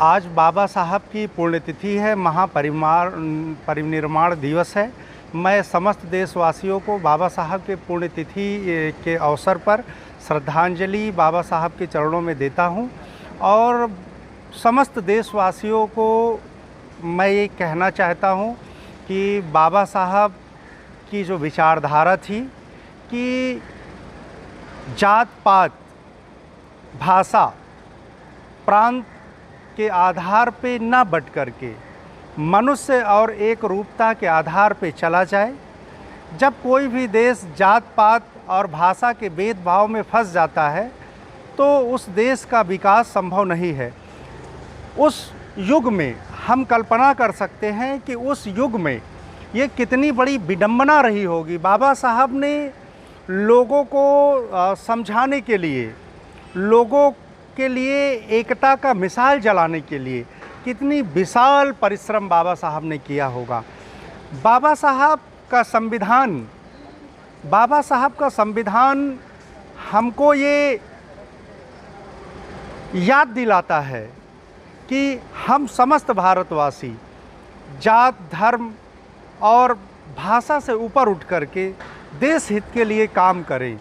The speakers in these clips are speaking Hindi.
आज बाबा साहब की पुण्यतिथि है, परिनिर्वाण दिवस है। मैं समस्त देशवासियों को बाबा साहब के पुण्यतिथि के अवसर पर श्रद्धांजलि बाबा साहब के चरणों में देता हूं और समस्त देशवासियों को मैं ये कहना चाहता हूं कि बाबा साहब की जो विचारधारा थी कि जात पात, भाषा, प्रांत के आधार पे न बट करके मनुष्य और एक रूपता के आधार पे चला जाए। जब कोई भी देश जात पात और भाषा के भेदभाव में फंस जाता है तो उस देश का विकास संभव नहीं है। उस युग में हम कल्पना कर सकते हैं कि उस युग में ये कितनी बड़ी विडंबना रही होगी। बाबा साहब ने लोगों को समझाने के लिए, लोगों के लिए एकता का मिसाल जलाने के लिए कितनी विशाल परिश्रम बाबा साहब ने किया होगा। बाबा साहब का संविधान हमको ये याद दिलाता है कि हम समस्त भारतवासी जात, धर्म और भाषा से ऊपर उठ करके देश हित के लिए काम करें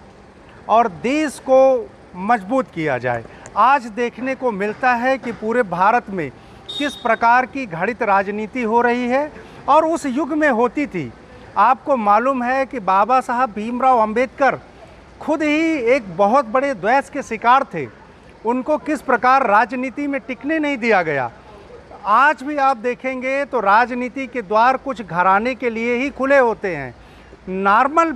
और देश को मजबूत किया जाए। आज देखने को मिलता है कि पूरे भारत में किस प्रकार की घड़ित राजनीति हो रही है और उस युग में होती थी। आपको मालूम है कि बाबा साहब भीमराव अंबेडकर खुद ही एक बहुत बड़े द्वेष के शिकार थे। उनको किस प्रकार राजनीति में टिकने नहीं दिया गया। आज भी आप देखेंगे तो राजनीति के द्वार कुछ घराने के लिए ही खुले होते हैं। नॉर्मल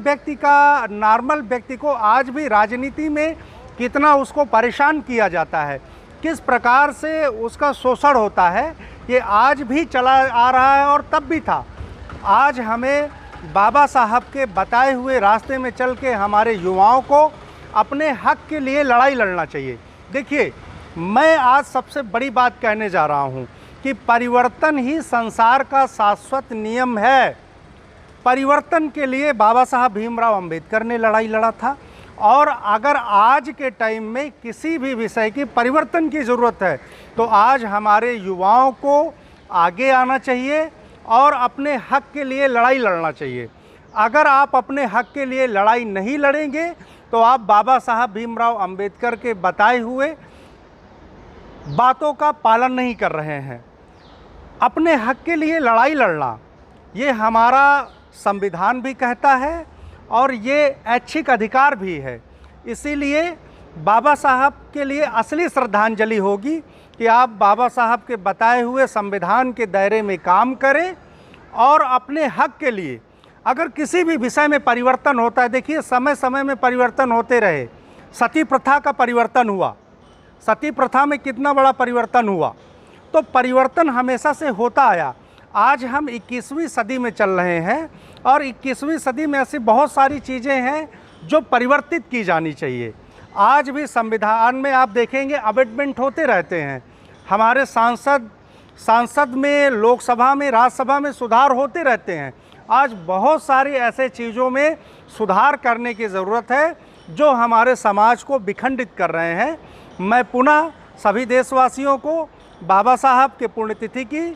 व्यक्ति को आज भी राजनीति में कितना उसको परेशान किया जाता है, किस प्रकार से उसका शोषण होता है, ये आज भी चला आ रहा है और तब भी था। आज हमें बाबा साहब के बताए हुए रास्ते में चल के हमारे युवाओं को अपने हक के लिए लड़ाई लड़ना चाहिए। देखिए, मैं आज सबसे बड़ी बात कहने जा रहा हूँ कि परिवर्तन ही संसार का शाश्वत नियम है। परिवर्तन के लिए बाबा साहब भीमराव अंबेडकर ने लड़ाई लड़ा था और अगर आज के टाइम में किसी भी विषय की परिवर्तन की ज़रूरत है तो आज हमारे युवाओं को आगे आना चाहिए और अपने हक के लिए लड़ाई लड़ना चाहिए। अगर आप अपने हक के लिए लड़ाई नहीं लड़ेंगे तो आप बाबा साहब भीमराव अंबेडकर के बताए हुए बातों का पालन नहीं कर रहे हैं। अपने हक के लिए लड़ाई लड़ना ये हमारा संविधान भी कहता है और ये ऐच्छिक अधिकार भी है। इसीलिए बाबा साहब के लिए असली श्रद्धांजलि होगी कि आप बाबा साहब के बताए हुए संविधान के दायरे में काम करें और अपने हक के लिए अगर किसी भी विषय में परिवर्तन होता है। देखिए, समय समय में परिवर्तन होते रहे। सती प्रथा का परिवर्तन हुआ, सती प्रथा में कितना बड़ा परिवर्तन हुआ। तो परिवर्तन हमेशा से होता आया। आज हम 21वीं सदी में चल रहे हैं और 21वीं सदी में ऐसी बहुत सारी चीज़ें हैं जो परिवर्तित की जानी चाहिए। आज भी संविधान में आप देखेंगे अमेंडमेंट होते रहते हैं। हमारे सांसद में, लोकसभा में, राज्यसभा में सुधार होते रहते हैं। आज बहुत सारी ऐसे चीज़ों में सुधार करने की ज़रूरत है जो हमारे समाज को विखंडित कर रहे हैं। मैं पुनः सभी देशवासियों को बाबा साहब के पुण्यतिथि की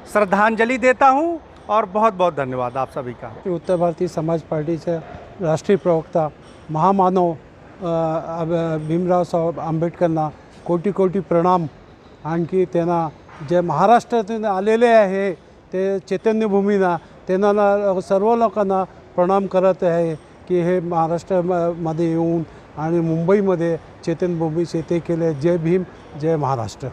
श्रद्धांजलि देता हूं और बहुत बहुत धन्यवाद आप सभी का। उत्तर भारतीय समाज पार्टीचे राष्ट्रीय प्रवक्ता महामानव भीमराव साहेब आंबेडकरांना कोटी कोटी प्रणाम। आणखी त्यांना जे महाराष्ट्रातून आलेले आहे ते चैतन्यभूमीना त्यांना सर्व लोकांना प्रणाम करत आहे की हे महाराष्ट्रामध्ये येऊन आणि मुंबईमध्ये चैतन्यभूमीचे ते केले। जय भीम, जय महाराष्ट्र।